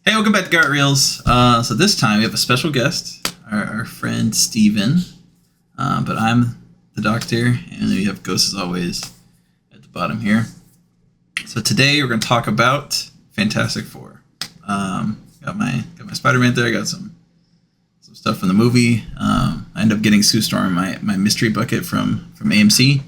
Hey, welcome back to Garrett Reels. So this time we have a special guest, our friend Steven. But I'm the doctor, and we have Ghost as always at the bottom here. So today we're going to talk about Fantastic Four. Got my Spider-Man there. I got some stuff from the movie. I ended up getting Sue Storm my mystery bucket from AMC.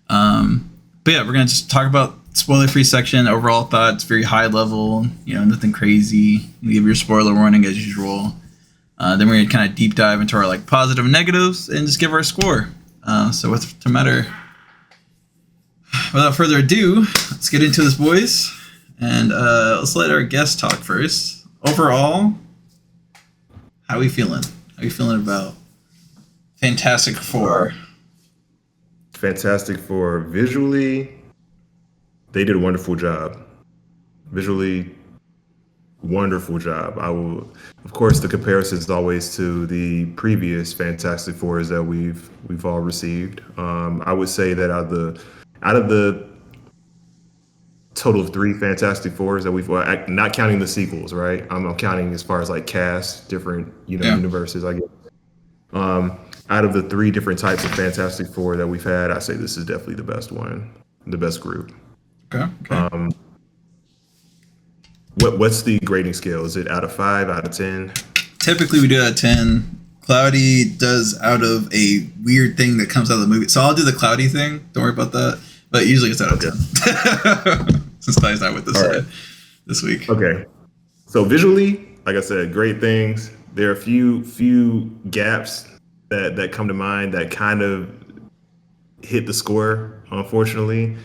But yeah, we're going to just talk about spoiler-free section, overall thoughts, very high level, nothing crazy. You give your spoiler warning as usual. Then we're gonna kind of deep dive into our positive and negatives and just give our score. So without further ado, let's get into this, boys, and let's let our guest talk first. Overall, how are we feeling? How are you feeling about Fantastic Four? Fantastic Four, visually, they did a wonderful job. Visually, wonderful job. I will, of course, the comparison is always to the previous Fantastic Fours that we've all received. I would say that out of the total of 3 Fantastic Fours that we've, not counting the sequels, right? I'm counting as far as cast, different universes, I guess. Out of the 3 different types of Fantastic Four that we've had, I say this is definitely the best one, the best group. Okay. What's the grading scale? Is it out of 5, out of 10? Typically we do it at 10. Cloudy does out of a weird thing that comes out of the movie. So I'll do the Cloudy thing. Don't worry about that. But usually it's out of 10. Since Cloudy's not with us this week. Okay. So visually, like I said, great things. There are a few gaps that come to mind that kind of hit the score, unfortunately.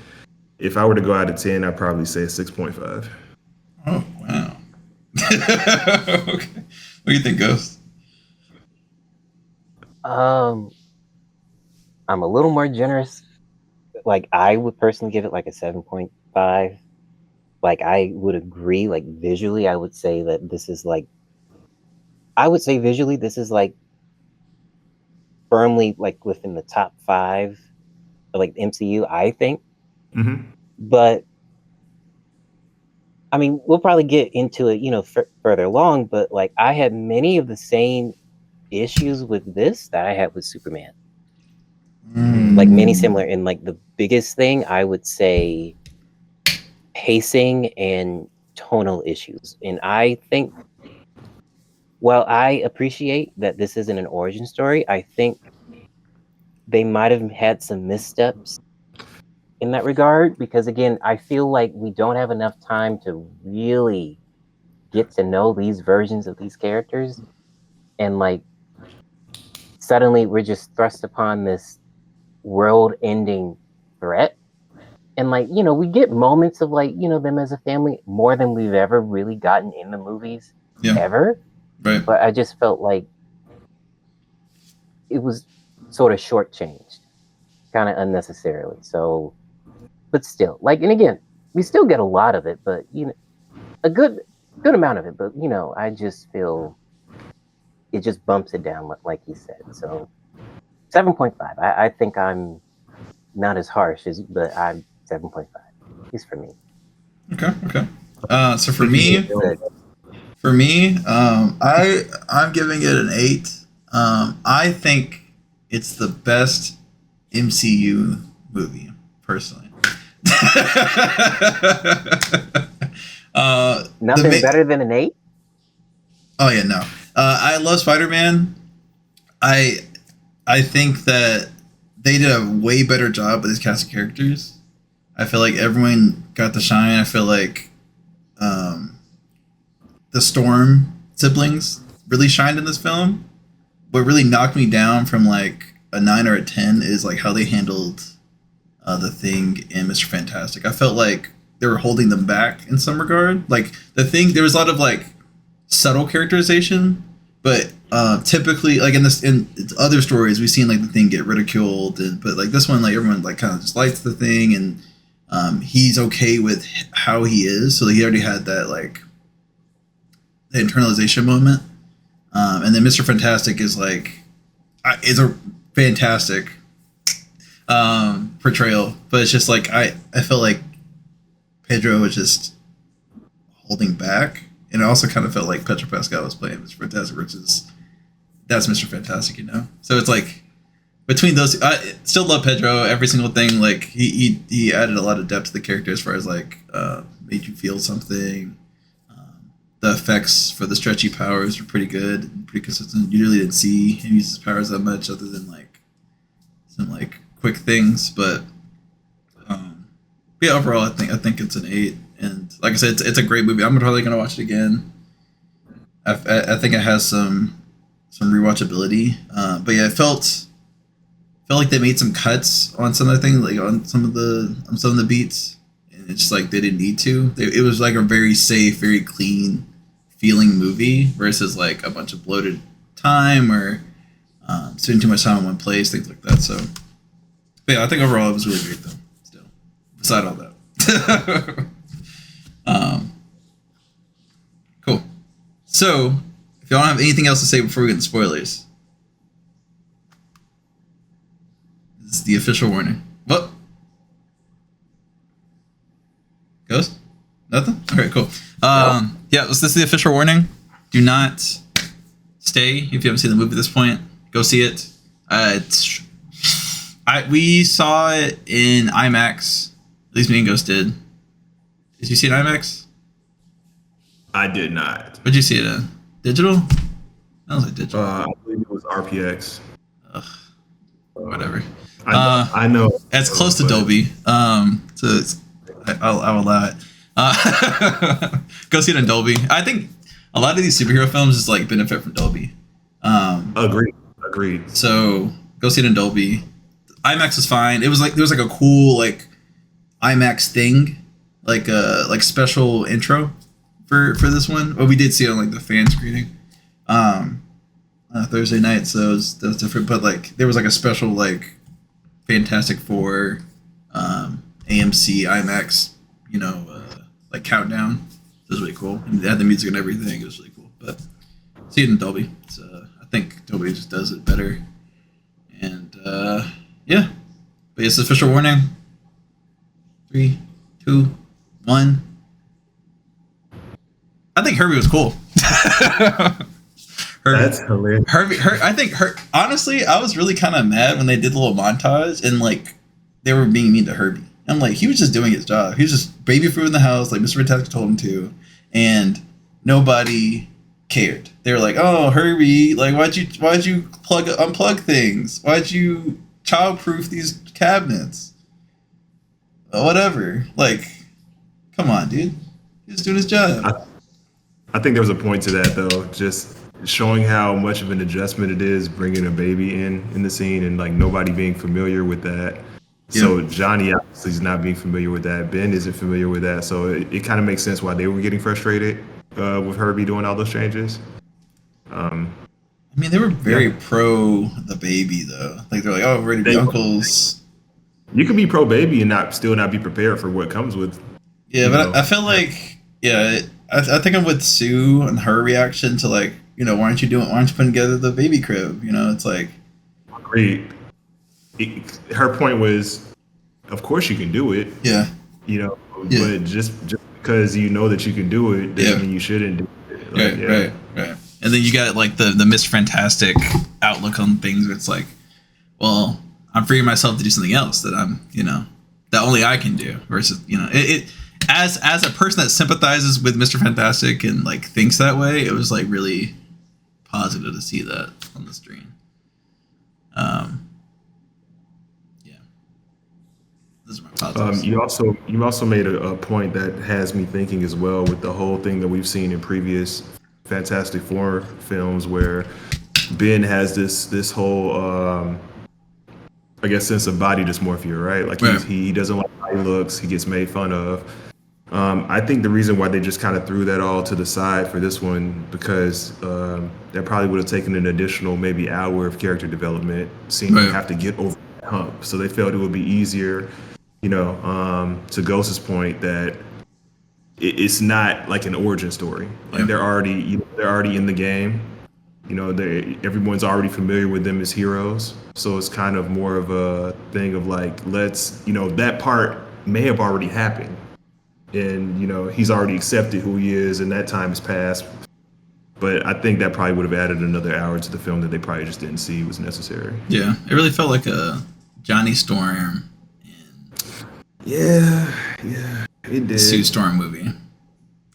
If I were to go out of 10, I'd probably say 6.5. Oh, wow. Okay. What do you think, Ghost? I'm a little more generous. I would personally give it a 7.5. I would agree, visually, I would say that this is visually, this is firmly within the top 5 of MCU, I think. Mm-hmm. But I mean, we'll probably get into it, further along, but I had many of the same issues with this that I had with Superman. Many similar, and the biggest thing I would say pacing and tonal issues. And I think, while I appreciate that this isn't an origin story, I think they might have had some missteps in that regard, because again, I feel like we don't have enough time to really get to know these versions of these characters, and suddenly we're just thrust upon this world-ending threat, and we get moments of them as a family more than we've ever really gotten in the movies ever. Right. But I just felt like it was sort of shortchanged, kind of unnecessarily. So, but still, and again, we still get a lot of it, but a good amount of it. But I just feel it just bumps it down, like you said. So 7.5. I think I'm not as harsh but I'm 7.5. At least for me. Okay. So for me, I'm giving it an 8. I think it's the best MCU movie, personally. Nothing better than an 8? Oh yeah, no. I love Spider-Man. I think that they did a way better job with this cast of characters. I feel like everyone got the shine. I feel like the Storm siblings really shined in this film. What really knocked me down from a 9 or a 10 is how they handled the Thing and Mr. Fantastic. I felt like they were holding them back in some regard. The Thing, there was a lot of subtle characterization, but typically in other stories we've seen the Thing get ridiculed, but this one everyone kind of just likes the Thing, and he's okay with how he is, so he already had that the internalization moment. And then Mr. Fantastic is a fantastic portrayal, but it's just I felt like Pedro was just holding back, and it also kind of felt like Pedro Pascal was playing Mr. Fantastic, which is that's Mr. Fantastic, you know. So it's like between those, I still love Pedro. Every single thing, like he added a lot of depth to the character as far as like made you feel something. The effects for the stretchy powers were pretty good, and pretty consistent. You really didn't see him use his powers that much, other than like some like quick things. But yeah, overall, I think it's an 8. And like I said, it's a great movie. I'm probably gonna watch it again. I think it has some rewatchability. But yeah, it felt like they made some cuts on some of the things, like on some of the beats, and it's just like they didn't need to. It was like a very safe, very clean feeling movie versus like a bunch of bloated time or spending too much time in one place, things like that. So, but yeah, I think overall it was really great though. Still, beside all that. Cool. So, if y'all don't have anything else to say before we get into spoilers, this is the official warning. What? Ghost? Nothing? Okay, cool. Yeah, this is the official warning. Do not stay if you haven't seen the movie at this point. Go see it. We saw it in IMAX. At least me and Ghost did. Did you see it in IMAX? I did not. What'd you see it in? Digital? That was like digital. I believe it was RPX. Ugh, whatever. I know. It's close to Dolby. So I'll allow it. Go see it in Dolby. I think a lot of these superhero films just like benefit from Dolby. Agreed. So go see it in Dolby. IMAX is fine. It was like there was like a cool like IMAX thing, like a special intro for this one. But we did see it on like the fan screening Thursday night, so that's different. But like there was like a special like Fantastic Four AMC IMAX, like countdown. It was really cool. And they had the music and everything. It was really cool. But see it in Dolby. I think Dolby just does it better. And yeah. But it's official warning. 3, 2, 1. I think Herbie was cool. That's hilarious. Honestly, I was really kind of mad when they did the little montage and like they were being mean to Herbie. I'm like, he was just doing his job. He was just baby food in the house, like Mr. Fantastic told him to, and nobody cared. They were like, "Oh, Herbie, like why'd you unplug things? Why'd you childproof these cabinets? Whatever. Like, come on, dude. He's doing his job." I think there was a point to that though, just showing how much of an adjustment it is bringing a baby in the scene and like nobody being familiar with that. So Johnny obviously is not being familiar with that. Ben isn't familiar with that. So it kind of makes sense why they were getting frustrated with Herbie doing all those changes. I mean, they were very pro the baby though. Like they're like, "Oh, we're ready to be uncles." You can be pro baby and still not be prepared for what comes with. Yeah, but I feel like I think I'm with Sue and her reaction to like, why aren't you putting together the baby crib? It's like. Agreed. Her point was, of course you can do it. Yeah. But just because you know that you can do it doesn't mean you shouldn't do it. Like, right. And then you got like the Mr. Fantastic outlook on things where it's like, well, I'm freeing myself to do something else that I'm, that only I can do versus, as a person that sympathizes with Mr. Fantastic and like thinks that way, it was like really positive to see that on the screen. Those are my positives. You also made a point that has me thinking as well with the whole thing that we've seen in previous Fantastic Four films where Ben has this whole I guess sense of body dysmorphia, right? Like he doesn't like how he looks, he gets made fun of. I think the reason why they just kind of threw that all to the side for this one because that probably would have taken an additional maybe hour of character development, seeing him have to get over that hump. So they felt it would be easier, to Ghost's point that it's not like an origin story. Like they're already in the game. Everyone's already familiar with them as heroes. So it's kind of more of a thing of like, let's, that part may have already happened. and he's already accepted who he is, and that time has passed. But I think that probably would have added another hour to the film that they probably just didn't see was necessary. Yeah, it really felt like a Johnny Storm Yeah, it did. Sue Storm movie.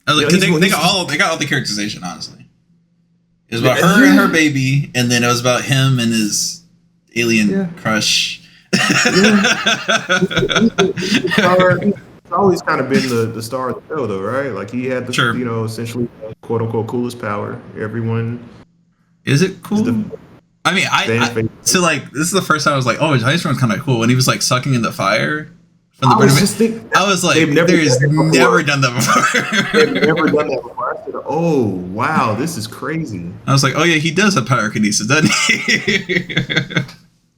I was like, 'cause they got all the characterization. Honestly, it was about her and her baby, and then it was about him and his alien crush. He's always kind of been the star of the show, though, right? Like he had the essentially quote unquote coolest power. Everyone. Is it cool? I mean, so like this is the first time I was like, oh, Johnny Storm's kind of cool when he was like sucking in the fire. From the I was like, they've never done that before. They've never done that before. I said, oh wow, this is crazy. I was like, oh yeah, he does have pyrokinesis, doesn't he?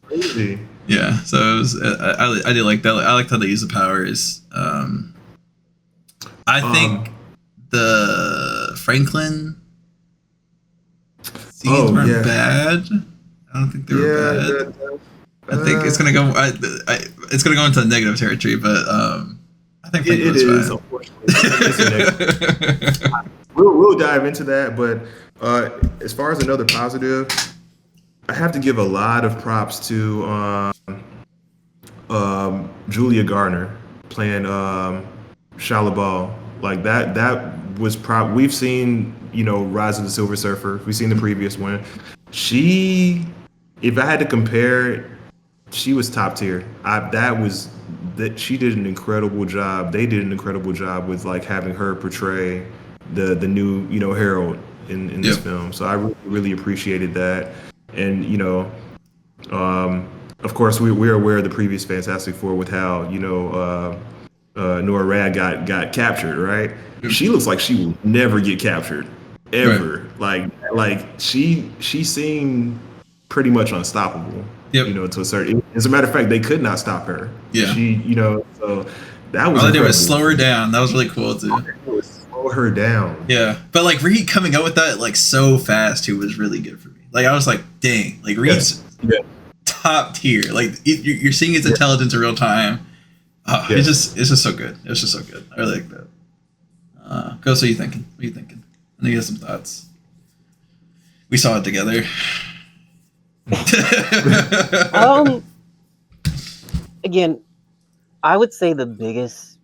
Crazy. Yeah, so it was. I did like that. I liked how they use the powers. I think the Franklin scenes weren't bad. I don't think they were bad. I think it's gonna go. It's gonna go into negative territory, but I think it is. Unfortunately, we'll dive into that. But as far as another positive, I have to give a lot of props to Julia Garner playing Shia LaBeouf. Like that was we've seen Rise of the Silver Surfer. We've seen the previous one. If I had to compare, she was top tier. She did an incredible job. They did an incredible job with like having her portray the new Harold in this film. So I really, really appreciated that. And of course we're aware of the previous Fantastic Four with how Nora Rad got captured, right? She looks like she will never get captured ever. Right. Like she seemed pretty much unstoppable. Yep. To a certain. As a matter of fact, they could not stop her. Yeah. She, so that was. All they did was slow her down. That was really cool too. Slow her down. Yeah, but like Reed coming out with that like so fast, too, was really good for me. Like I was like, dang, like Reed's top tier. Like you're seeing his intelligence in real time. It's just so good. It's just so good. I really like that. Ghost, what are you thinking? What are you thinking? I know you have some thoughts. We saw it together. Again, I would say the biggest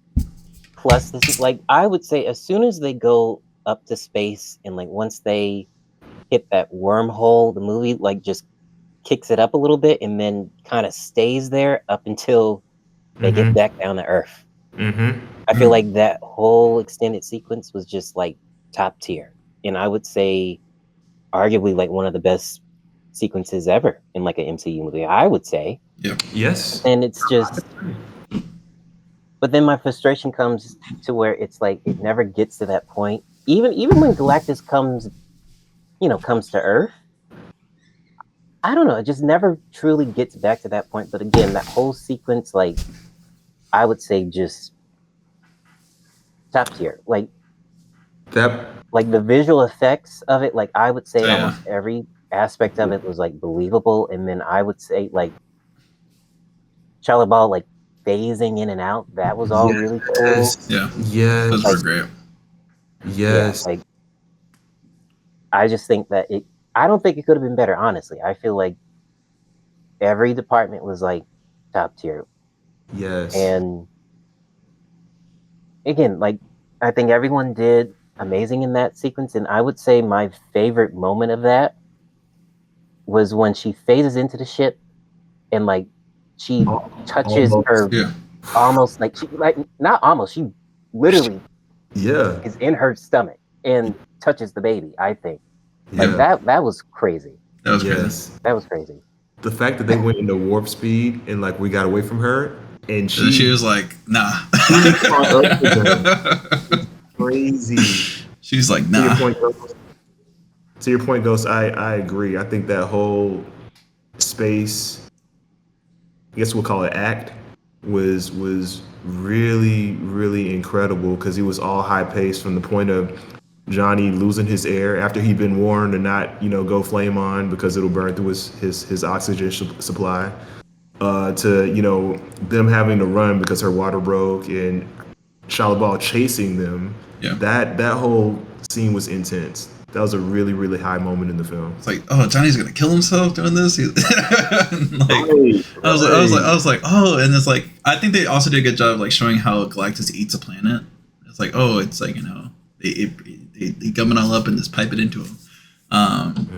plus this is like I would say as soon as they go up to space and like once they hit that wormhole, the movie like just kicks it up a little bit and then kind of stays there up until they get back down to Earth. I feel like that whole extended sequence was just like top tier, and I would say arguably like one of the best sequences ever in like an MCU movie, I would say. Yep. Yes. And it's just, but then my frustration comes to where it's like it never gets to that point. Even when Galactus comes to Earth, I don't know, it just never truly gets back to that point. But again, that whole sequence, like I would say, just top tier. Like that, like the visual effects of it, like I would say almost every aspect of it was like believable, and then I would say like Shia LaBeouf like phasing in and out, that was all really cool. Yeah, those were great. Yes, like I just think that I don't think it could have been better, honestly. I feel like every department was like top tier. Yes, and again, like I think everyone did amazing in that sequence, and I would say my favorite moment of that was when she phases into the ship and like she touches her almost like she like not almost she literally is in her stomach and touches the baby. I think like that was crazy. That was crazy. That was crazy. The fact that they went into warp speed and like we got away from her and she was like, nah. Crazy. She's like, nah. To your point, Ghost, I agree. I think that whole space, I guess we'll call it act, was really, really incredible because it was all high paced from the point of Johnny losing his air after he'd been warned to not, go flame on because it'll burn through his oxygen supply, to, them having to run because her water broke. And Shia LaBeouf chasing them. Yeah. That whole scene was intense. That was a really, really high moment in the film. It's like, oh, Johnny's gonna kill himself doing this. I was like, oh, and it's like, I think they also did a good job of like showing how Galactus eats a planet. It's like, oh, it's like, you know, they gum it all up and just pipe it into him.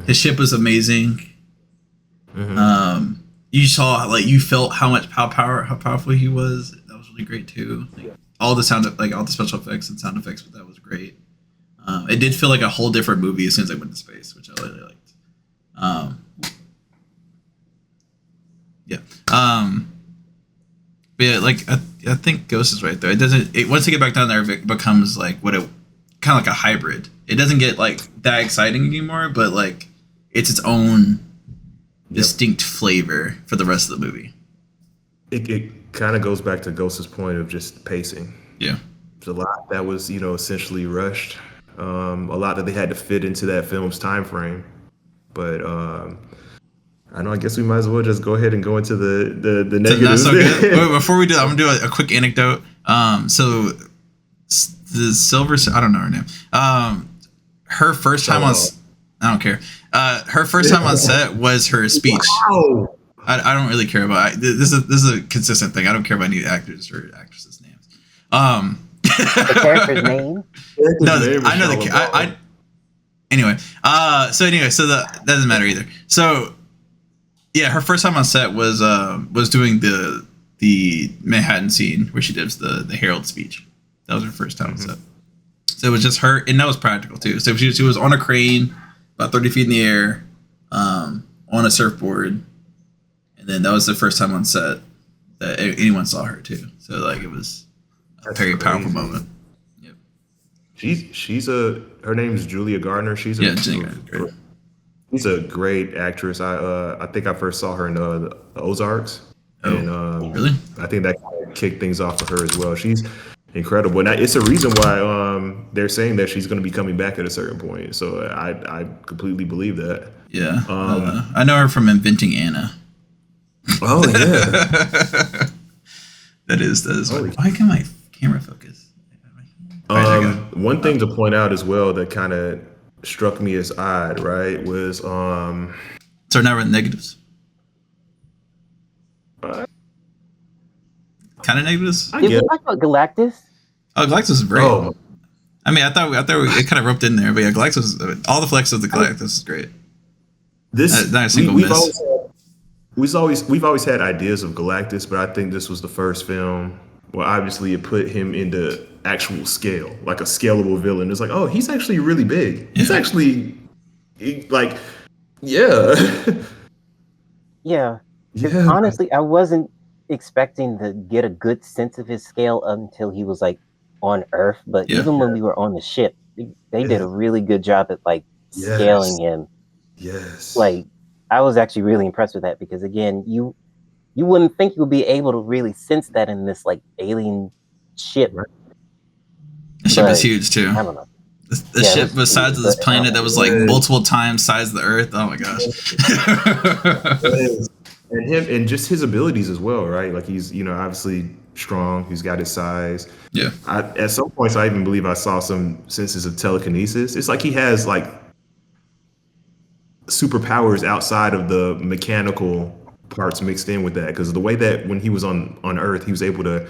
His ship was amazing. You saw, like, you felt how powerful he was. That was really great too. Like, all the special effects and sound effects, but that was great. It did feel like a whole different movie as soon as I went to space, which I really liked. But yeah, like I think Ghost is right though. It doesn't. Once you get back down there, it becomes like kind of like a hybrid. It doesn't get like that exciting anymore, but like it's its own distinct flavor for the rest of the movie. It kind of goes back to Ghost's point of just pacing. Yeah, there's a lot that was essentially rushed. A lot that they had to fit into that film's time frame, but I guess we might as well just go ahead and go into the negatives. So good. Before we do, I'm gonna do a quick anecdote. So the Silver, I don't know her name. Her first time on, I don't care. Her first time on set was her speech. Wow. I don't really care about. This is a consistent thing. I don't care about any actors or actresses' names. The character's name? No, I know the. Anyway, so that doesn't matter either. So, yeah, her first time on set was doing the Manhattan scene where she does the Herald speech. That was her first time on set. So it was just her, and that was practical too. So she was on a crane, about 30 feet in the air, on a surfboard, and then that was the first time on set that anyone saw her too. So like it was a very powerful moment. Yep. Her name is Julia Gardner. She's a great actress. I think I first saw her in the Ozarks. Oh, and, really? I think that kind of kicked things off for her as well. She's incredible, and it's a reason why they're saying that she's going to be coming back at a certain point. So I completely believe that. Yeah, I know her from Inventing Anna. Oh yeah, that is. Why can't my camera focus? One thing to point out as well that kind of struck me as odd, right, was So now we're in negatives. Kind of negatives. Did we talk about Galactus? Oh, Galactus is great. Oh. I mean, I thought it kind of roped in there, but yeah, Galactus. All the flex of the Galactus is great. Not a single miss. We've always had ideas of Galactus, but I think this was the first film where obviously it put him into actual scale, like a scalable villain. It's like, oh, he's actually really big. Yeah. He's actually like, yeah. Yeah. Honestly, I wasn't expecting to get a good sense of his scale until he was like on Earth. But even when we were on the ship, they did a really good job at like scaling him. Yes. Like, I was actually really impressed with that because again, you wouldn't think you would be able to really sense that in this like alien ship. Right. The ship is huge too. I don't know. The ship was the size of this planet that was like multiple times size of the Earth. Oh my gosh. And him and just his abilities as well, right? Like he's obviously strong. He's got his size. Yeah. At some points, I even believe I saw some senses of telekinesis. It's like he has like superpowers outside of the mechanical parts mixed in with that, because the way that when he was on Earth, he was able to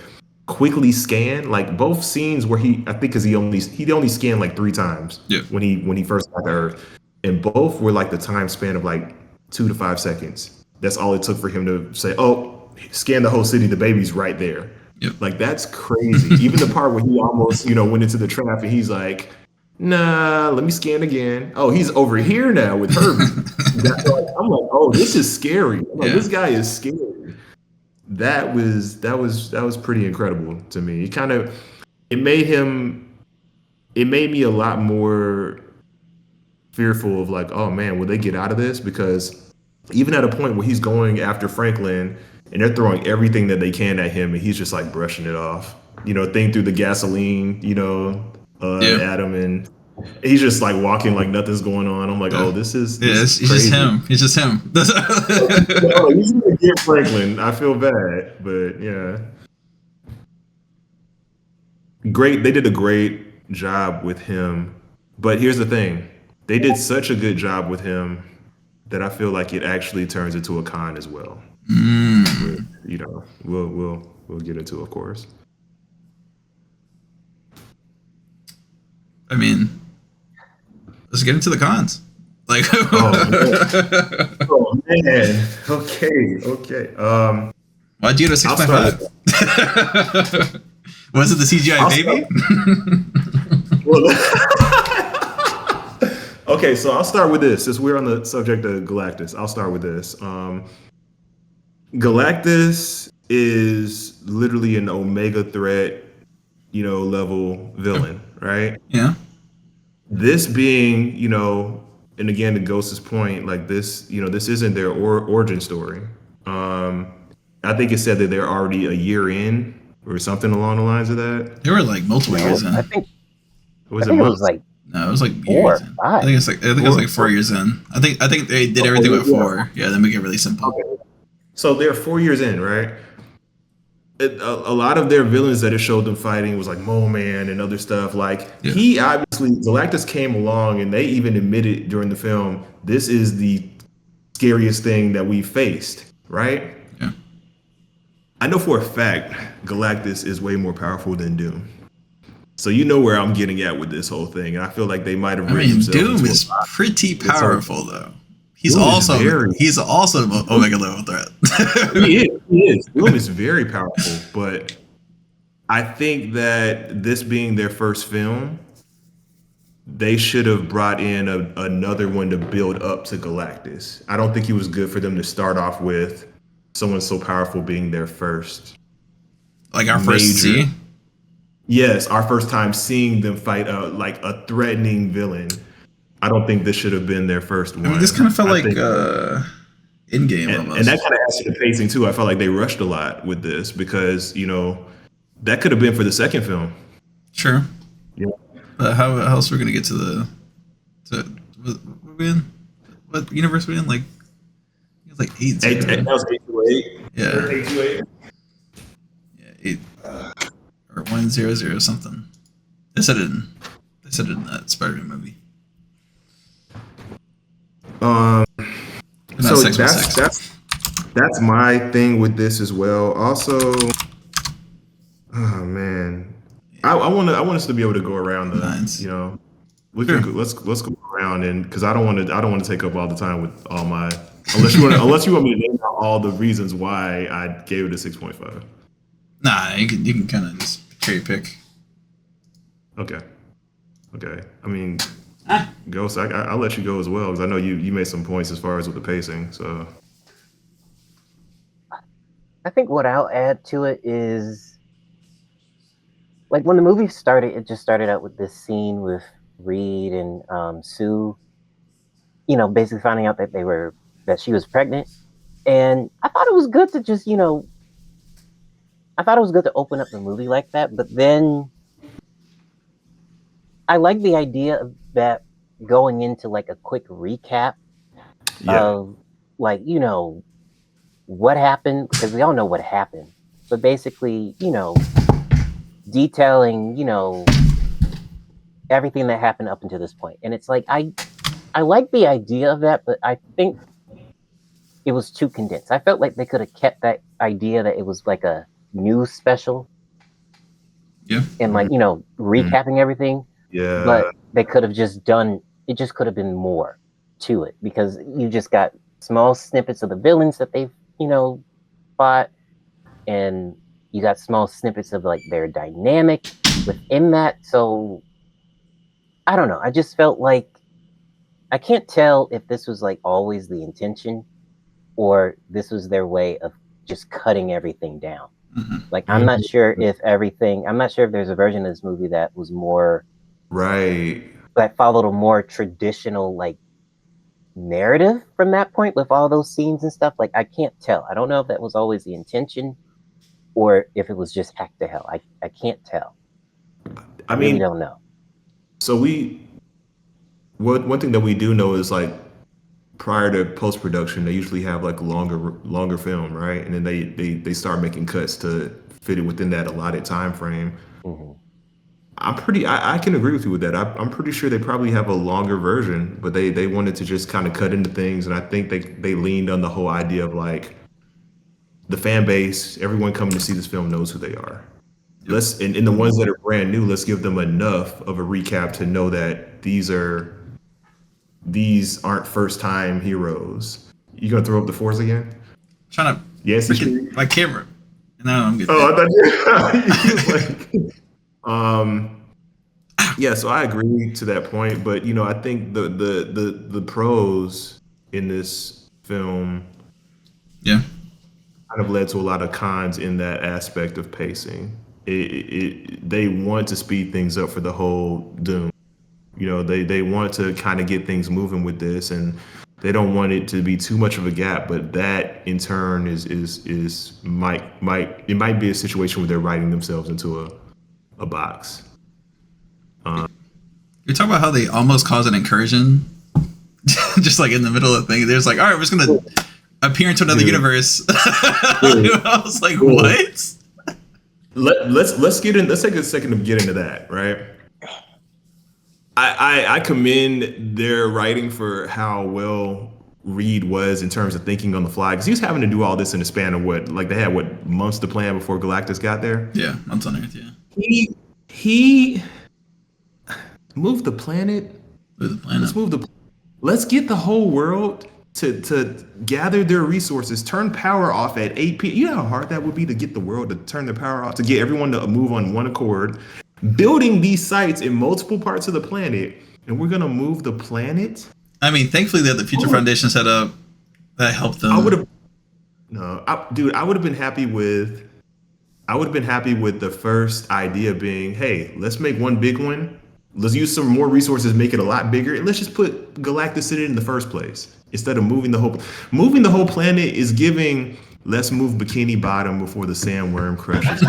quickly scan like both scenes where I think because he only scanned like 3 times when he first got to Earth, and both were like the time span of like 2 to 5 seconds. That's all it took for him to say, oh, scan the whole city, the baby's right there. Yep. Like that's crazy. Even the part where he almost went into the trap and he's like, nah, let me scan again. Oh, he's over here now with Herbie. I'm like, oh, this is scary. I'm like, this guy is scary. That was pretty incredible to me. It made me a lot more fearful of like, oh man, will they get out of this? Because even at a point where he's going after Franklin and they're throwing everything that they can at him and he's just like brushing it off, thing through the gasoline, at him, and he's just like walking like nothing's going on. I'm like, oh, this is it's just him. It's just him. He's gonna get Franklin. I feel bad, but yeah. great. They did a great job with him. But here's the thing: they did such a good job with him that I feel like it actually turns into a con as well. You know, we'll get into, of course. I mean, let's get into the cons. Like, Oh man. Okay. why'd you get a I'll start 6.5? Was it the CGI I'll baby? Okay, so I'll start with this. Since we're on the subject of Galactus, I'll start with this. Galactus is literally an Omega threat, level villain, right? Yeah. This being, and again, to Ghost's point, like this, this isn't their origin story. I think it said that they're already a year in or something along the lines of that. They were like multiple years in. I think Was it was like No, it was like 4 years or in. 5. I think it was like 4 years in. I think they did everything with 4. Yeah, they make it really simple. Okay. So they're 4 years in, right? A lot of their villains that it showed them fighting was like Mole Man and other stuff. Like Yeah. he obviously Galactus came along and they even admitted during the film, this is the scariest thing that we faced, right? Yeah. I know for a fact Galactus is way more powerful than Doom. So you know where I'm getting at with this whole thing, and I feel like they might have. I mean, Doom is pretty powerful though. He's also an Omega level threat. He is. Doom is very powerful, but I think that this being their first film, they should have brought in another one to build up to Galactus. I don't think it was good for them to start off with someone so powerful being their first. Like our first C? Yes, our first time seeing them fight like a threatening villain. I don't think this should have been their first one. I mean, this kind of felt like in-game almost. And that kind of adds to the pacing too. I felt like they rushed a lot with this because, that could have been for the second film. Sure. Yeah. But how else are we going to get to what universe we in? Like, it was like 8. That was 828. Yeah. 828. Yeah, 8 or 100 something. They said it in that Spider-Man movie. So that's my thing with this as well. Also, oh man, I want us to be able to go around the Nines. We can go, let's go around, and because I don't want to take up all the time with all my unless you want me to name out all the reasons why I gave it a 6.5. Nah, you can kind of just cherry pick. Okay. I mean, Ghost, I'll let you go as well because I know you made some points as far as with the pacing. So I think what I'll add to it is, like, when the movie started, it just started out with this scene with Reed and Sue, basically finding out that she was pregnant. And I thought it was good to just, I thought it was good to open up the movie like that. But then I like the idea of that going into like a quick recap of like, what happened, because we all know what happened. But basically, detailing, everything that happened up until this point. And it's like, I like the idea of that, but I think it was too condensed. I felt like they could have kept that idea that it was like a news special. Yeah. And like, recapping everything. Yeah. But they could have just it just could have been more to it, because you just got small snippets of the villains that they've, fought, and you got small snippets of like their dynamic within that. So I don't know. I just felt like I can't tell if this was like always the intention or this was their way of just cutting everything down. Mm-hmm. Like, I'm not sure if there's a version of this movie that was more right, that followed a more traditional like narrative from that point with all those scenes and stuff. Like, I can't tell. I don't know if that was always the intention or if it was just hacked to hell. I can't tell. I really don't know. So one thing that we do know is like prior to post production, they usually have like longer film, right? And then they start making cuts to fit it within that allotted time frame. Mm-hmm. I can agree with you with that. I'm pretty sure they probably have a longer version, but they wanted to just kind of cut into things, and I think they leaned on the whole idea of like the fan base, everyone coming to see this film knows who they are. Yep. And the ones that are brand new, let's give them enough of a recap to know that these aren't first time heroes. You gonna throw up the fours again? Trying to Yes, my camera. No, I'm good. Oh, I thought you was like, yeah. So I agree to that point, but I think the pros in this film Yeah. kind of led to a lot of cons in that aspect of pacing. They want to speed things up for the whole Doom. They want to kind of get things moving with this, and they don't want it to be too much of a gap. But that in turn might be a situation where they're writing themselves into a box. You're talking about how they almost caused an incursion, just like in the middle of the thing. They're just like, all right, we're just gonna appear into another universe. I was like, what? Let's get in. Let's take a second to get into that, right? I commend their writing for how well Reed was in terms of thinking on the fly, because he was having to do all this in the span of they had months to plan before Galactus got there. Yeah, months on Earth. Yeah, he moved the planet. Let's get the whole world to gather their resources, turn power off at 8 p.m. You know how hard that would be to get the world to turn their power off, to get everyone to move on one accord. Building these sites in multiple parts of the planet, and we're gonna move the planet. I mean, thankfully they had the Future Foundation set up that helped them. I would have been happy with the first idea being, hey, let's make one big one. Let's use some more resources, make it a lot bigger, and let's just put Galactus in it in the first place instead of moving the whole planet. Is giving. Let's move Bikini Bottom before the sandworm crushes.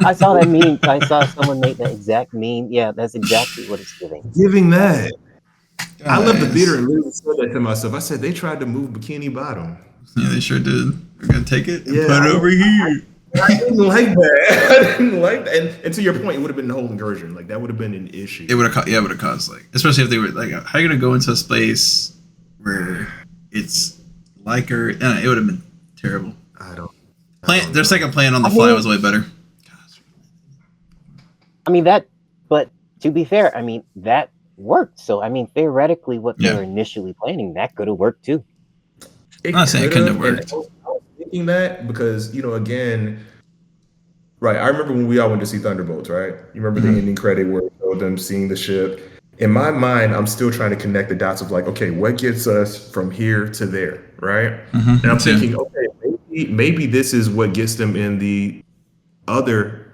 I saw that meme. I saw someone make that exact meme. Yeah, that's exactly what it's giving. Giving that. I left the theater and literally said that to myself. I said, they tried to move Bikini Bottom. Yeah, they sure did. We're going to take it and put it over here. I didn't like that. And to your point, it would have been the whole incursion. Like, that would have been an issue. It would have caused, especially if they were, how are you going to go into a space where it's like Earth? It would have been terrible. Their second plan on the fly was way better. I mean, but to be fair, I mean, that worked. So, I mean, theoretically, what they were initially planning, that could have worked too. I'm not saying it couldn't have worked. I was thinking that because, again, right, I remember when we all went to see Thunderbolts, right? You remember the ending credit where it showed them seeing the ship. In my mind, I'm still trying to connect the dots of okay, what gets us from here to there, right? And I'm thinking, okay, maybe this is what gets them in the other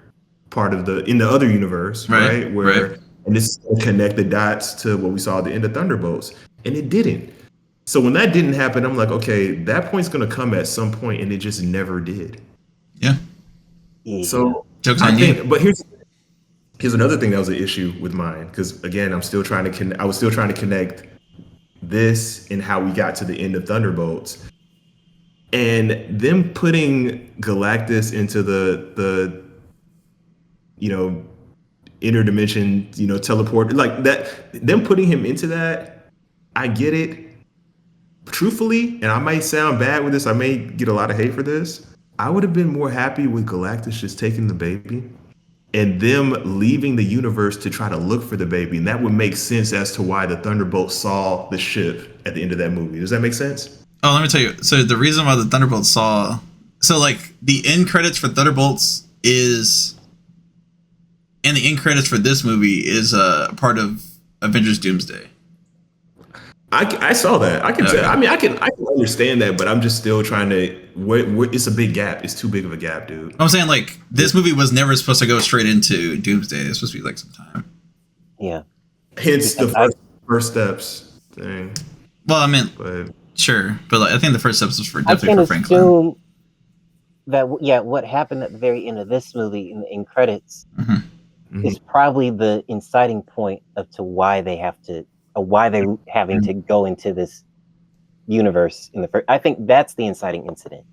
part of the other universe, right? And this connect the dots to what we saw at the end of Thunderbolts, and it didn't. So when that didn't happen, I'm like, okay, that point's going to come at some point, and it just never did. Yeah. So I think, but here's another thing that was an issue with mine, because again, I was still trying to connect this and how we got to the end of Thunderbolts. And them putting Galactus into the interdimension, teleport, like that, them putting him into that, I get it. Truthfully, and I might sound bad with this, I may get a lot of hate for this, I would have been more happy with Galactus just taking the baby and them leaving the universe to try to look for the baby. And that would make sense as to why the Thunderbolts saw the ship at the end of that movie. Does that make sense? Oh, let me tell you. So the reason why the Thunderbolts the end credits for Thunderbolts and the end credits for this movie is part of Avengers Doomsday. I saw that. I can tell. I mean, I can understand that, but I'm just still trying to. It's a big gap. It's too big of a gap, dude. I'm saying this movie was never supposed to go straight into Doomsday. It's supposed to be some time. Yeah. Hence the first steps thing. Well, I mean, sure, but I think the first steps was definitely for Franklin. Assume that what happened at the very end of this movie in credits is probably the inciting point to why they have to. Why they're having to go into this universe in the first. I think that's the inciting incident.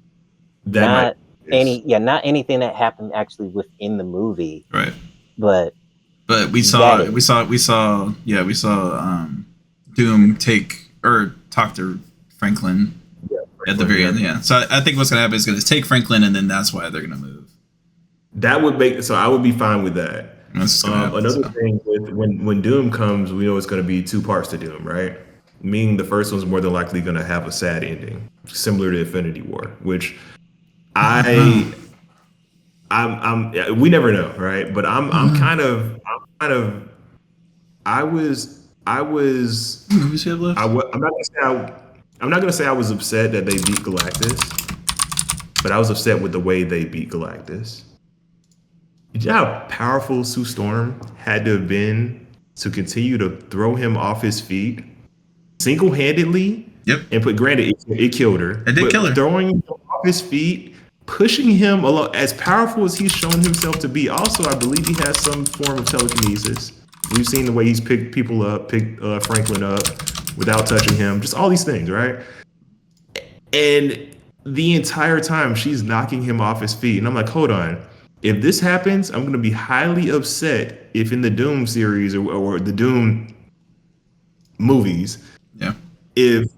Not anything that happened actually within the movie. Right. But But we saw Doom talk to Franklin at the very end. Yeah. So I think what's gonna happen is gonna take Franklin, and then that's why they're gonna move. That would make so I would be fine with that. Happen, another thing with when Doom comes, we know it's going to be 2 parts to Doom, right? Meaning the first one's more than likely going to have a sad ending, similar to Infinity War, which we never know, right? But I was movies we have left. I'm not gonna say I was upset that they beat Galactus, but I was upset with the way they beat Galactus. You know how powerful Sue Storm had to have been to continue to throw him off his feet single-handedly? Yep. And granted, it killed her. It did kill her. Throwing him off his feet, pushing him along, as powerful as he's shown himself to be. Also, I believe he has some form of telekinesis. We've seen the way he's picked people up, picked Franklin up without touching him. Just all these things, right? And the entire time, she's knocking him off his feet. And I'm like, hold on. If this happens, I'm going to be highly upset if in the Doom series or the Doom movies, if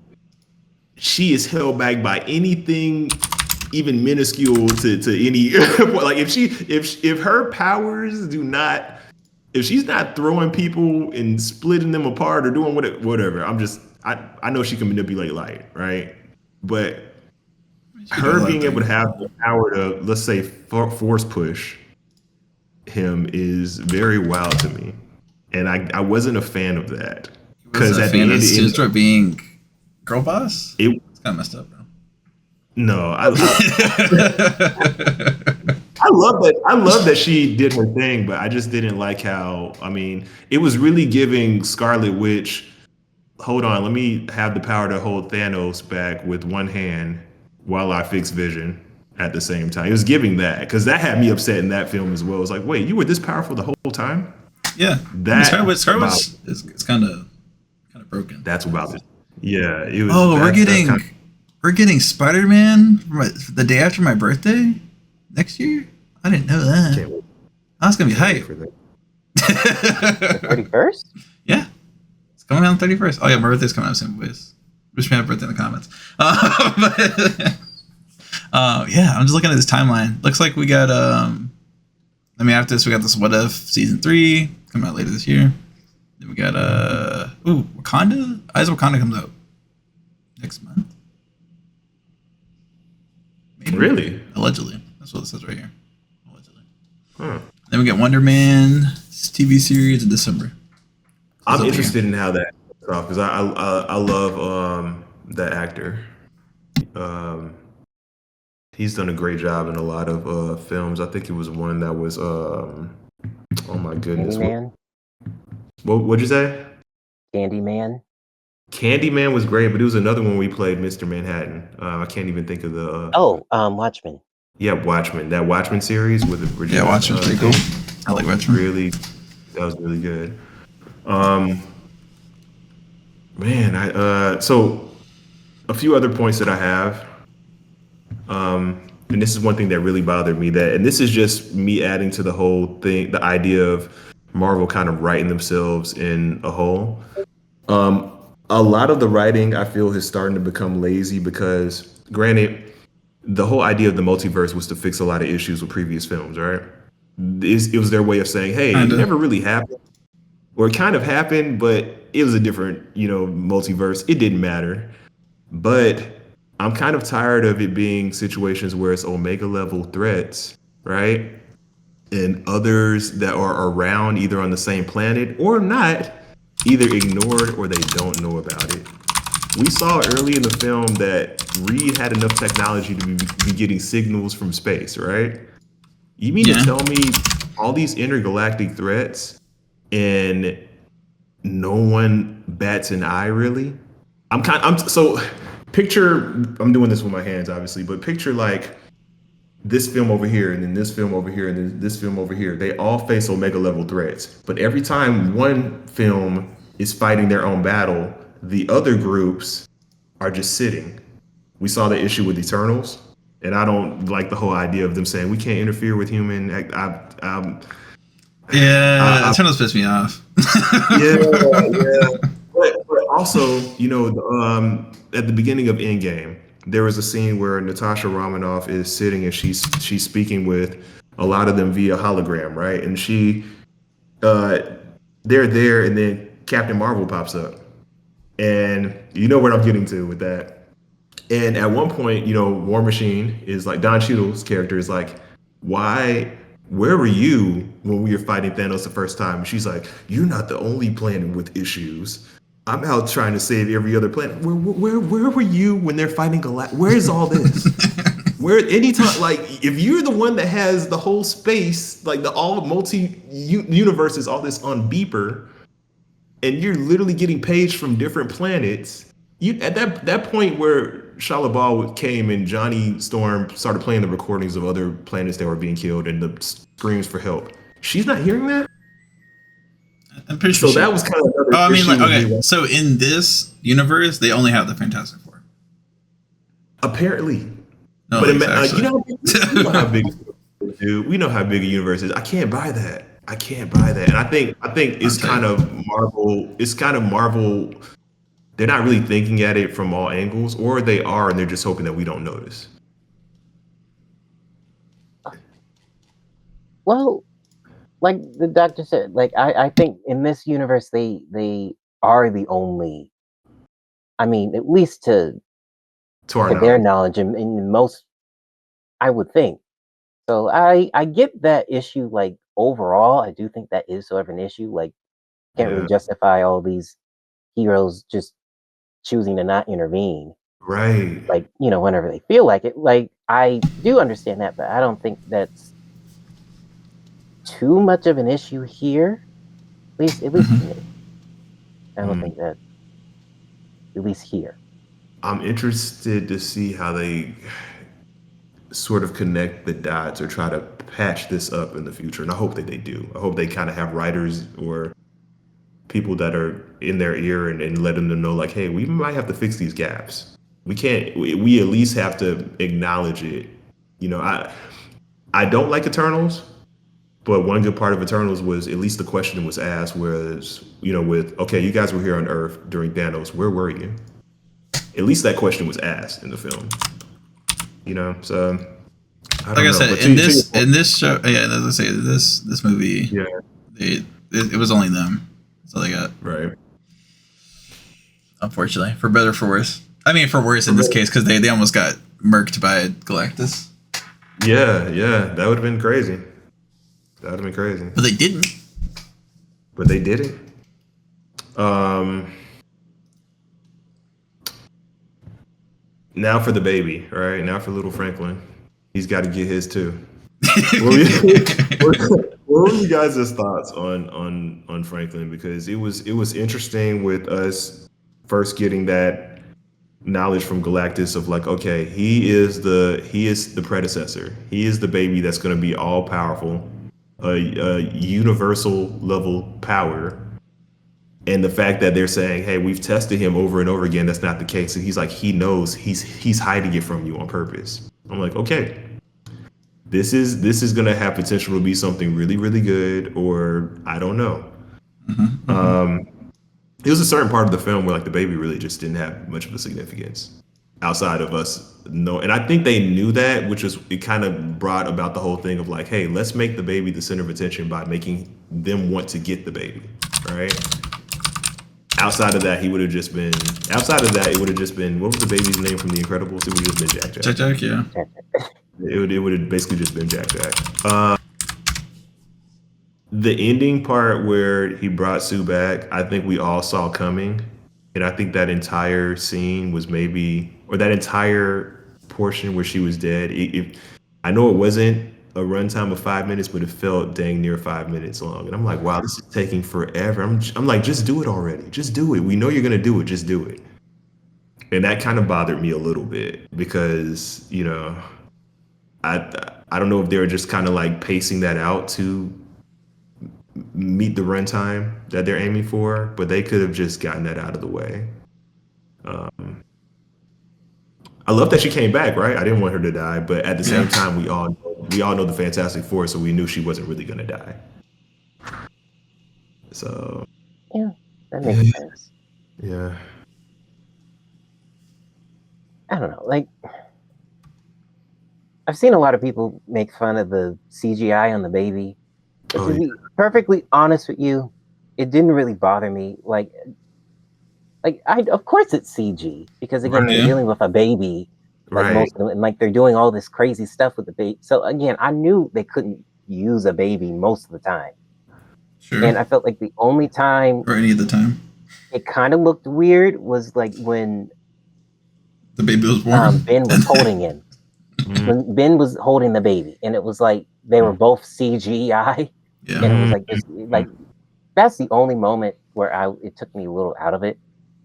she is held back by anything even minuscule to any like if her powers do not, if she's not throwing people and splitting them apart or doing whatever, I know she can manipulate light, right? But her being able to have the power to, let's say, force push him is very wild to me, and I wasn't a fan of that because at the end, she started being girl boss. It's kind of messed up, bro. No, I love that. I love that she did her thing, but I just didn't like how. I mean, it was really giving Scarlet Witch. Hold on, let me have the power to hold Thanos back with one hand while I fix Vision at the same time. It was giving that, because that had me upset in that film as well. It's like, wait, you were this powerful the whole time? Yeah, Scarlet Witch is kind of broken. That's about it. Yeah, it was. Oh, we're getting Spider-Man the day after my birthday next year. I didn't know that. That's gonna be hype. 31st? Yeah, it's coming out on the 31st. Oh yeah, my birthday's coming out soon, boys. Wish me happy birthday in the comments. Yeah, I'm just looking at this timeline. Looks like we got after this we got this What If season 3 coming out later this year. Then we got Wakanda. Eyes of Wakanda comes out next month. Maybe. Really? Allegedly. That's what it says right here. Allegedly. Huh. Then we got Wonder Man TV series in December. I'm interested in how that goes off, because I love that actor. He's done a great job in a lot of films. I think it was one that was oh my goodness. Candyman. What'd you say? Candyman. Candyman was great, but it was another one we played, Mr. Manhattan. I can't even think of the. Watchmen. Yeah, Watchmen. That Watchmen series with the Regina. Yeah, Watchmen's pretty cool. I like Watchmen. That was really good. Man, so a few other points that I have. And this is one thing that really bothered me, and this is just me adding to the whole thing, the idea of Marvel kind of writing themselves in a hole. A lot of the writing I feel is starting to become lazy, because granted, the whole idea of the multiverse was to fix a lot of issues with previous films, right? It was their way of saying, hey, it never really happened, or it kind of happened, but it was a different, multiverse. It didn't matter. But I'm kind of tired of it being situations where it's Omega level threats, right? And others that are around either on the same planet or not, either ignored or they don't know about it. We saw early in the film that Reed had enough technology to be getting signals from space, right? You mean to tell me all these intergalactic threats and no one bats an eye, really? Picture, I'm doing this with my hands, obviously, but picture like this film over here, and then this film over here, and then this film over here. They all face Omega level threats, but every time one film is fighting their own battle, the other groups are just sitting. We saw the issue with Eternals, and I don't like the whole idea of them saying we can't interfere with human. Yeah, Eternals pissed me off. Yeah. But also, at the beginning of Endgame, there was a scene where Natasha Romanoff is sitting and she's speaking with a lot of them via hologram, right? And uh, they're there, and then Captain Marvel pops up, and you know what I'm getting to with that. And at one point, War Machine is like Don Cheadle's character is like, why? Where were you when we were fighting Thanos the first time? And she's like, you're not the only planet with issues. I'm out trying to save every other planet. Where were you when they're fighting Galactus? Where's all this? Where anytime, like, if you're the one that has the whole space, like the all universes, all this on beeper, and you're literally getting paged from different planets. You at that point where Shia LaBeouf came and Johnny Storm started playing the recordings of other planets that were being killed and the screams for help. She's not hearing that. I'm pretty sure. So that was kind of another. Oh, I mean, issue like, with okay. me. So in this universe, they only have the Fantastic Four. Apparently, No, but actually. we know how big. Dude, we know how big a universe is. I can't buy that. And I think it's Okay. kind of Marvel. It's kind of Marvel. They're not really thinking at it from all angles, or they are, and they're just hoping that we don't notice. Well, like the doctor said, like I think in this universe they are the only. I mean, at least to their knowledge, and in most, I would think. So I get that issue. Like overall, I do think that is sort of an issue. Like can't really justify all these heroes just choosing to not intervene. Right. Like whenever they feel like it. Like I do understand that, but I don't think that's too much of an issue here. At least to me. I don't think that. At least here. I'm interested to see how they sort of connect the dots or try to patch this up in the future, and I hope that they do. I hope they kind of have writers or people that are in their ear and let them know, like, hey, we might have to fix these gaps. We can't. We at least have to acknowledge it. I don't like Eternals. But one good part of Eternals was at least the question was asked was, with, okay, you guys were here on Earth during Thanos, where were you? At least that question was asked in the film. So I don't like know. I said, in this show, yeah, as I say, this movie, yeah, it was only them. That's all they got. Right. Unfortunately, for better or for worse. I mean, for worse in this case, because they almost got murked by Galactus. Yeah, that would have been crazy. That would have been crazy. But they didn't. Now for the baby, right? Now for little Franklin. He's got to get his too. What were you guys' thoughts on Franklin? Because it was interesting with us first getting that knowledge from Galactus of like, okay, he is the predecessor. He is the baby that's going to be all powerful, a universal level power. And the fact that they're saying, hey, we've tested him over and over again, that's not the case. And he's like, he knows he's hiding it from you on purpose. I'm like, okay, this is gonna have potential to be something really, really good, or I don't know. It was a certain part of the film where like the baby really just didn't have much of a significance outside of us know. And I think they knew that, which was, it kind of brought about the whole thing of like, hey, let's make the baby the center of attention by making them want to get the baby, right? Outside of that, it would have just been, what was the baby's name from The Incredibles? It would have just been Jack Jack. Jack, yeah. It would have basically just been Jack Jack. The ending part where he brought Sue back, I think we all saw coming. And I think that entire scene was that entire portion where she was dead, I know it wasn't a runtime of 5 minutes, but it felt dang near 5 minutes long. And I'm like, wow, this is taking forever. I'm like, just do it already. Just do it. We know you're going to do it. Just do it. And that kind of bothered me a little bit because, I don't know if they were just kind of like pacing that out to meet the runtime that they're aiming for, but they could have just gotten that out of the way. I love that she came back, right? I didn't want her to die, but at the same time, we all know the Fantastic Four, so we knew she wasn't really going to die. So Yeah, that makes sense. yeah. I don't know. Like, I've seen a lot of people make fun of the CGI on the baby, but Oh to yeah. be perfectly honest with you, it didn't really bother me. Like I of course it's CG because again Right. they're Yeah. dealing with a baby, like Right. most of them, and like they're doing all this crazy stuff with the baby. So again, I knew they couldn't use a baby most of the time, Sure. and I felt like the only time Or any of the time it kind of looked weird was like when the baby was born. Ben was holding him. Mhm. When Ben was holding the baby, and it was like they were both CGI, Yeah. and it was Mhm. like this, like that's the only moment where it took me a little out of it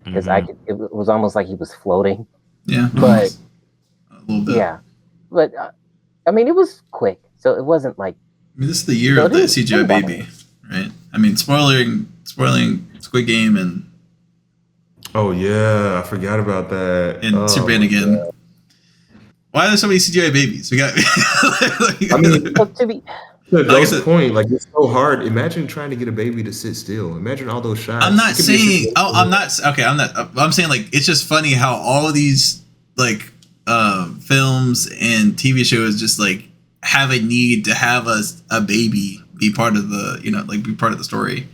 because I Mhm. could. It was almost like he was floating, Yeah. but Almost. A little bit. yeah, but I mean, it was quick, so it wasn't like I mean, this is the year so of it the didn't, CGI bother me. baby, right? I mean, spoiling Squid Game and Oh yeah, I forgot about that. Oh, Superman again. Why are there so many CGI babies? We got. I mean, So to be, to like I Ghost's said, point, like it's so hard. Imagine trying to get a baby to sit still. Imagine all those shots. I'm not It could be a saying. situation Oh, I'm not. Okay, I'm not. I'm saying like it's just funny how all of these like films and TV shows just like have a need to have a baby be part of the like be part of the story.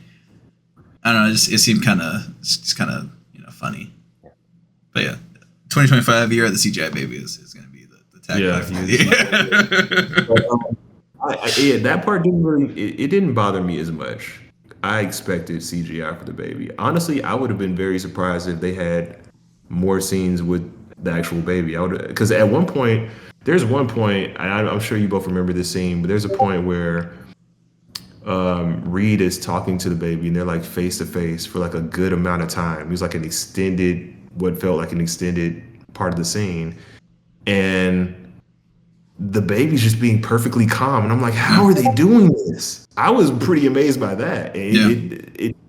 I don't know. It seemed kind of funny. But yeah, 2025 year of the CGI baby is going to be the tagline for the year. Yeah, that part didn't really. It didn't bother me as much. I expected CGI for the baby. Honestly, I would have been very surprised if they had more scenes with the actual baby. I would, because at one point, there's one point, and I'm sure you both remember this scene, but there's a point where Reed is talking to the baby, and they're like face to face for like a good amount of time. It was like what felt like an extended part of the scene, and the baby's just being perfectly calm, and I'm like, how are they doing this? I was pretty amazed by that. Yeah.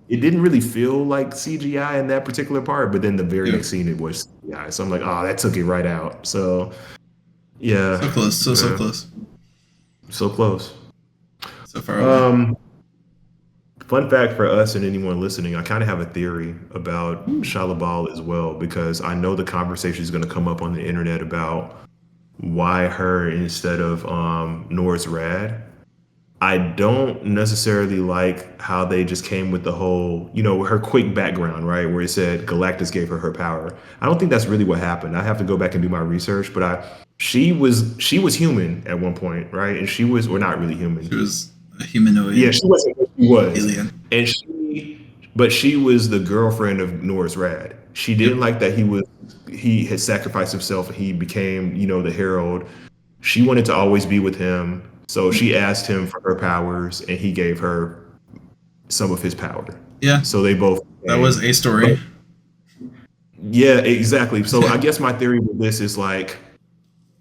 It didn't really feel like CGI in that particular part, but then the very Yeah. next scene it was CGI. So I'm like, oh, that took it right out. So yeah, So close, so close, so close. so far away. Fun fact for us and anyone listening, I kind of have a theory about Shalabal as well, because I know the conversation is going to come up on the internet about why her instead of Norris Rad. I don't necessarily like how they just came with the whole, her quick background, right? Where it said Galactus gave her power. I don't think that's really what happened. I have to go back and do my research, but she was human at one point, right? And she was, or not really human. She was a humanoid. Yeah, she wasn't. She was. Alien. And but she was the girlfriend of Norris Rad. She didn't like that he had sacrificed himself and he became, the herald. She wanted to always be with him. So she asked him for her powers and he gave her some of his power. Yeah. So they both. That was a story. Yeah, exactly. So I guess my theory with this is like,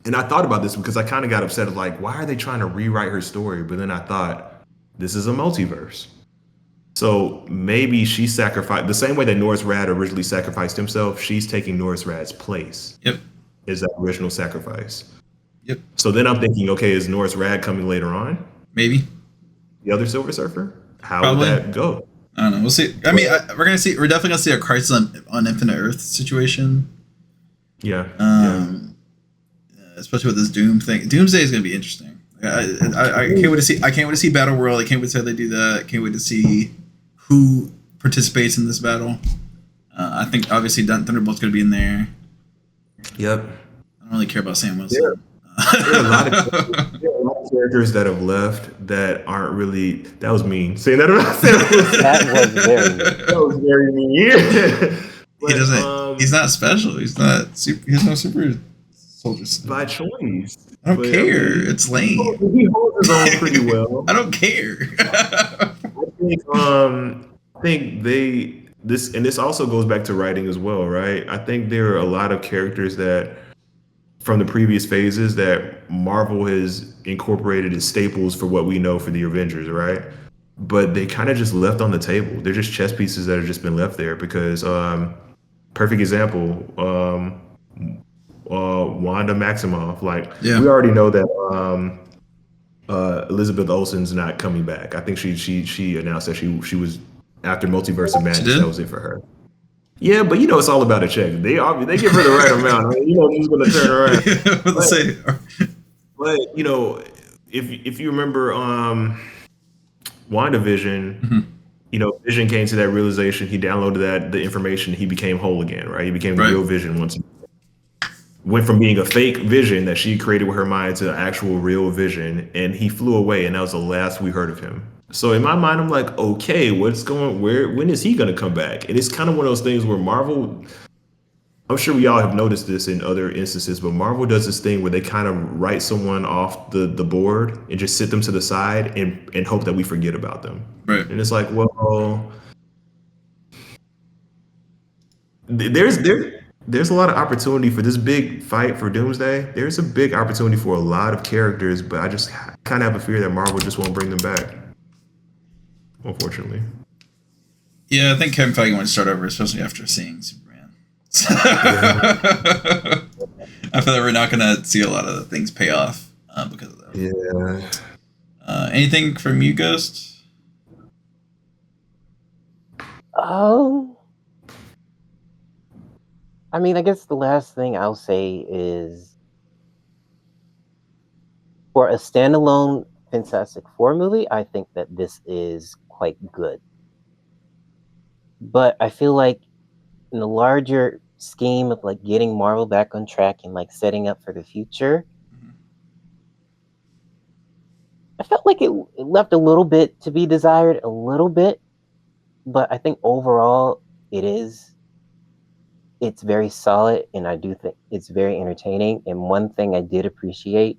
and I thought about this because I kind of got upset of like, why are they trying to rewrite her story? But then I thought, this is a multiverse. So maybe she sacrificed the same way that Norris Rad originally sacrificed himself. She's taking Norris Rad's place. Yep. Is that original sacrifice? Yep. So then I'm thinking, okay, is Norris Rad coming later on? Maybe. The other Silver Surfer? How Probably. would that go? I don't know. We'll see. I mean, we're definitely gonna see a Crisis on Infinite Earth situation. Yeah. Especially with this Doom thing. Doomsday is gonna be interesting. I can't wait to see. I can't wait to see Battle World. I can't wait to see how they do that. I can't wait to see who participates in this battle. I think obviously Thunderbolt's gonna be in there. Yep. I don't really care about Sam Wilson. There are a lot of characters that have left that aren't really. That was mean. Saying that about Sam Wilson. that was very mean. That was very mean. He doesn't. He's not special. He's not. He has no super soldiers. By choice. I don't care. It's lame. He holds his own pretty well. I don't care. I think this also goes back to writing as well, right? I think there are a lot of characters that from the previous phases that Marvel has incorporated as staples for what we know for the Avengers, right? But they kind of just left on the table. They're just chess pieces that have just been left there because perfect example, Wanda Maximoff. Like we already know that Elizabeth Olsen's not coming back. I think she announced that she was After Multiverse of She Madness, did? that was it for her. Yeah, but it's all about a check. They give her the right amount. I mean, she's going to turn around. Let's say. But if you remember, WandaVision, Mhm. Vision came to that realization. He downloaded the information. He became whole again, right? He became the Right. real Vision once. Went from being a fake Vision that she created with her mind to actual real Vision, and he flew away, and that was the last we heard of him. So in my mind, I'm like, okay, when is he gonna come back? And it's kind of one of those things where Marvel, I'm sure we all have noticed this in other instances, but Marvel does this thing where they kind of write someone off the board and just sit them to the side and hope that we forget about them. Right. And it's like, well, there's a lot of opportunity for this big fight for Doomsday. There's a big opportunity for a lot of characters, but I just kind of have a fear that Marvel just won't bring them back. Unfortunately. Yeah, I think Kevin Feige wants to start over, especially after seeing Superman. I feel like we're not going to see a lot of things pay off because of that. Yeah. Anything from you, Ghost? I mean, I guess the last thing I'll say is for a standalone Fantastic Four movie, I think that this is quite good. But I feel like in the larger scheme of like getting Marvel back on track and like setting up for the future, I felt like it left a little bit to be desired, a little bit. But I think overall it's very solid, and I do think it's very entertaining. And one thing I did appreciate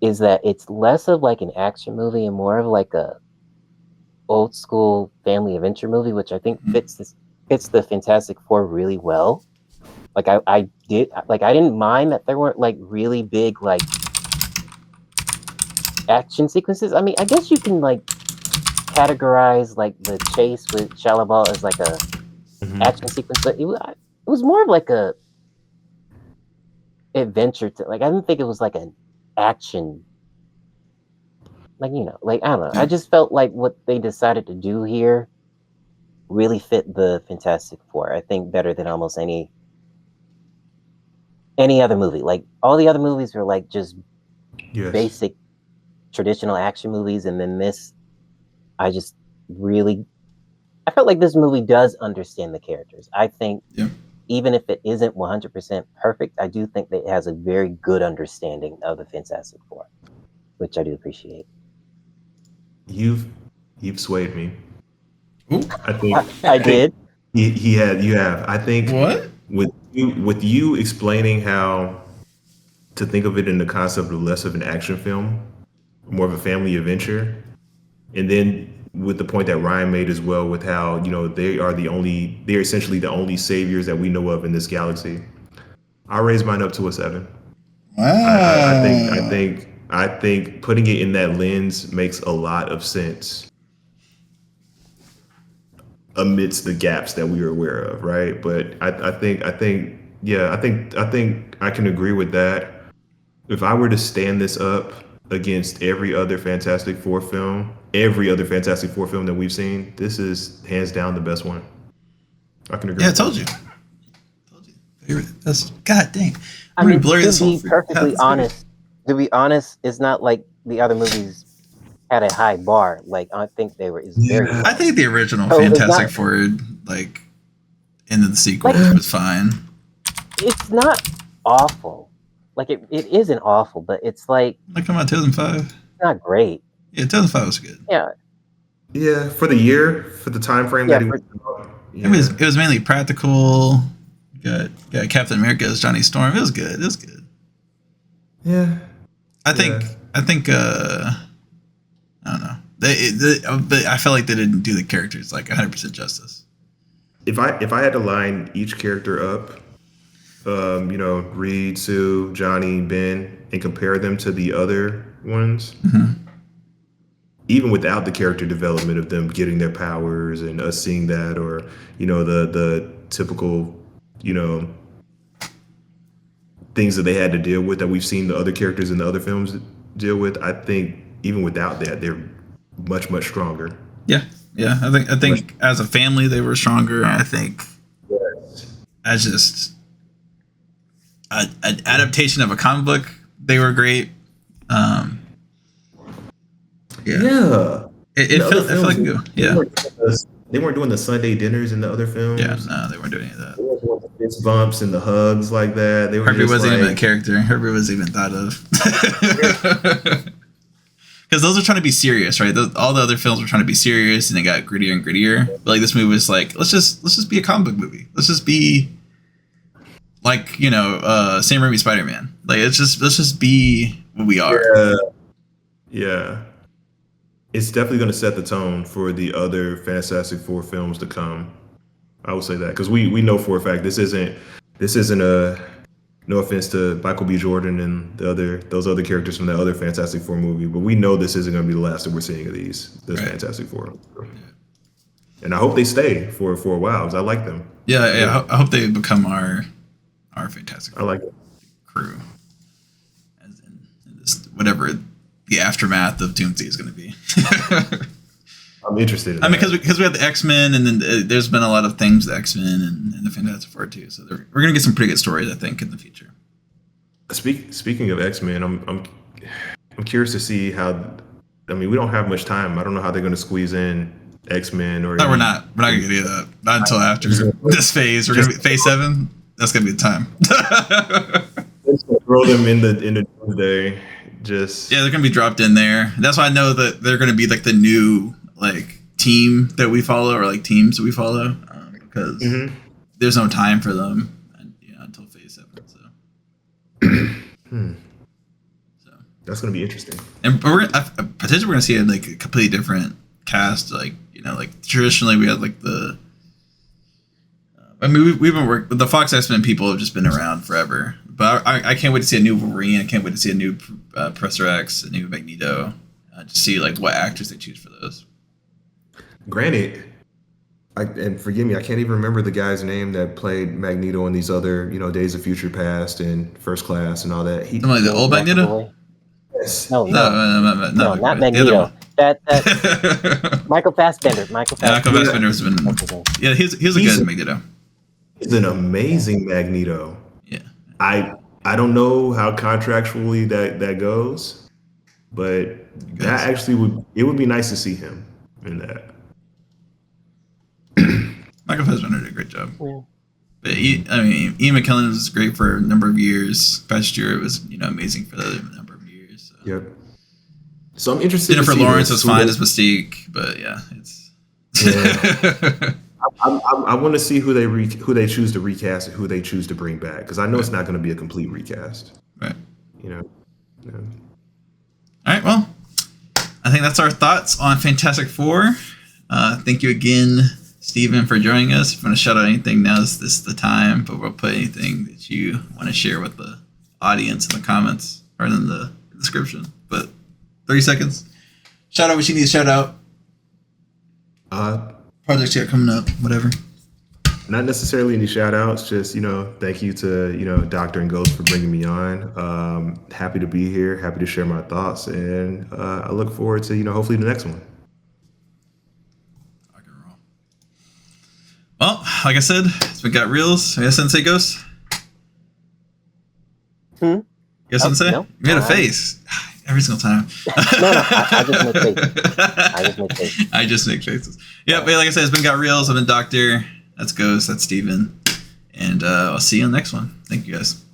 is that it's less of like an action movie and more of like a old school family adventure movie, which I think fits the Fantastic Four really well. Like I didn't mind that there weren't like really big like action sequences. I mean, I guess you can like categorize like the chase with Shalaval as like a action sequence, but it was more of like a adventure to like I didn't think it was like an action, like like I don't know. I just felt like what they decided to do here really fit the Fantastic Four, I think, better than almost any other movie. Like all the other movies were like just basic traditional action movies, and then this I felt like this movie does understand the characters. I think even if it isn't 100% perfect, I do think that it has a very good understanding of the Fantastic Four, which I do appreciate. You've swayed me. Ooh. I think I did. You have. I think what with you explaining how to think of it in the concept of less of an action film, more of a family adventure, and then with the point that Ryan made as well, with how they're essentially the only saviors that we know of in this galaxy. I raise mine up to a 7. Wow. I think putting it in that lens makes a lot of sense amidst the gaps that we are aware of, right? But I think I can agree with that. If I were to stand this up against every other Fantastic Four film that we've seen, this is hands down the best one. I can agree. Yeah, I told you. That's God dang. I mean, to be perfectly honest, it's not like the other movies had a high bar. Like I think they were very low. I think the original Fantastic Four, like into the sequels, was fine. It's not awful. Like it isn't awful, but it's like come out 2005. It's not great. Yeah, 2005 was good. Yeah. Yeah, for the year, for the time frame that he was. Yeah. It was mainly practical. Got Captain America as Johnny Storm. It was good. Yeah. I think I don't know. I felt like they didn't do the characters like 100% justice. If I had to line each character up, Reed, Sue, Johnny, Ben, and compare them to the other ones, even without the character development of them getting their powers and us seeing that, or the typical things that they had to deal with that we've seen the other characters in the other films deal with, I think even without that, they're much, much stronger. Yeah, Yeah, I think as a family they were stronger. I think as just an adaptation of a comic book, they were great. Yeah. It felt like good. Yeah. They weren't doing the Sunday dinners in the other films. Yeah, no, they weren't doing any of that. They weren't doing the fist bumps and the hugs like that. They were Herbie just wasn't like, even a character. Herbie wasn't even thought of. Because those are trying to be serious, right? All the other films were trying to be serious, and they got grittier and grittier. But like this movie was like, let's just be a comic book movie. Let's just be like Sam Raimi Spider-Man. Like let's just be what we are. Yeah. It's definitely going to set the tone for the other Fantastic Four films to come. I would say that because we know for a fact this isn't a, no offense to Michael B. Jordan and those other characters from the other Fantastic Four movie, but we know this isn't going to be the last that we're seeing of this right. Fantastic Four. And I hope they stay for a while because I like them. Yeah. I hope they become our Fantastic Four. I like it. Crew, as in this, whatever the aftermath of Doomsday is going to be. I'm interested in that. I mean, because we have the X-Men, and then there's been a lot of things, the X-Men and the Fantastic Four too. So we're going to get some pretty good stories, I think, in the future. Speaking of X-Men, I'm curious to see how. I mean, we don't have much time. I don't know how they're going to squeeze in X-Men or. No, we're not. We're not going to get that. Not until after this phase. We're going to be phase 7. That's going to be the time. Throw them in the Doomsday. They're gonna be dropped in there. That's why I know that they're gonna be like the new like team that we follow, or like teams that we follow, because there's no time for them until phase 7. So that's gonna be interesting. And potentially we're gonna see like a completely different cast. Like like traditionally we had like the. I mean, we've been working. The Fox X-Men people have just been around forever. But I can't wait to see a new Wolverine. I can't wait to see a new Professor X, a new Magneto. To see like what actors they choose for those. Granted, and forgive me, I can't even remember the guy's name that played Magneto in these other, Days of Future Past and First Class and all that. Like the old Magneto? Yes. No, not Magneto. That Michael Fassbender. Michael Fassbender has been. Yeah, he's a good Magneto. He's an amazing Magneto. Yeah. I don't know how contractually that goes, but that actually would be nice to see him in that. Michael Fassbender did a great job. Yeah. But Ian McKellen was great for a number of years. Pat Stewart was amazing for the number of years. So. Yep. So I'm interested. Jennifer Lawrence was fine as Mystique, but yeah, it's. Yeah. I want to see who they choose to recast and who they choose to bring back, because I know it's not going to be a complete recast. Right. Yeah. All right. Well, I think that's our thoughts on Fantastic Four. Thank you again, Stephen, for joining us. If you want to shout out anything, now is the time. But we'll put anything that you want to share with the audience in the comments or in the description. But 30 seconds. Shout out what you need to shout out. Projects you got coming up, whatever. Not necessarily any shout outs, just, thank you to, Doctor and Ghost for bringing me on. Happy to be here, happy to share my thoughts, and I look forward to, hopefully the next one. Rock and roll. Well, like I said, it's been Got Reels. Yes, Sensei Ghost? Yes, Sensei? No. You made a face. Every single time. No, I just make faces. I just make faces. Yeah, but like I said, it's been Got Reels. I've been Doctor. That's Ghost. That's Steven. And I'll see you on the next one. Thank you, guys.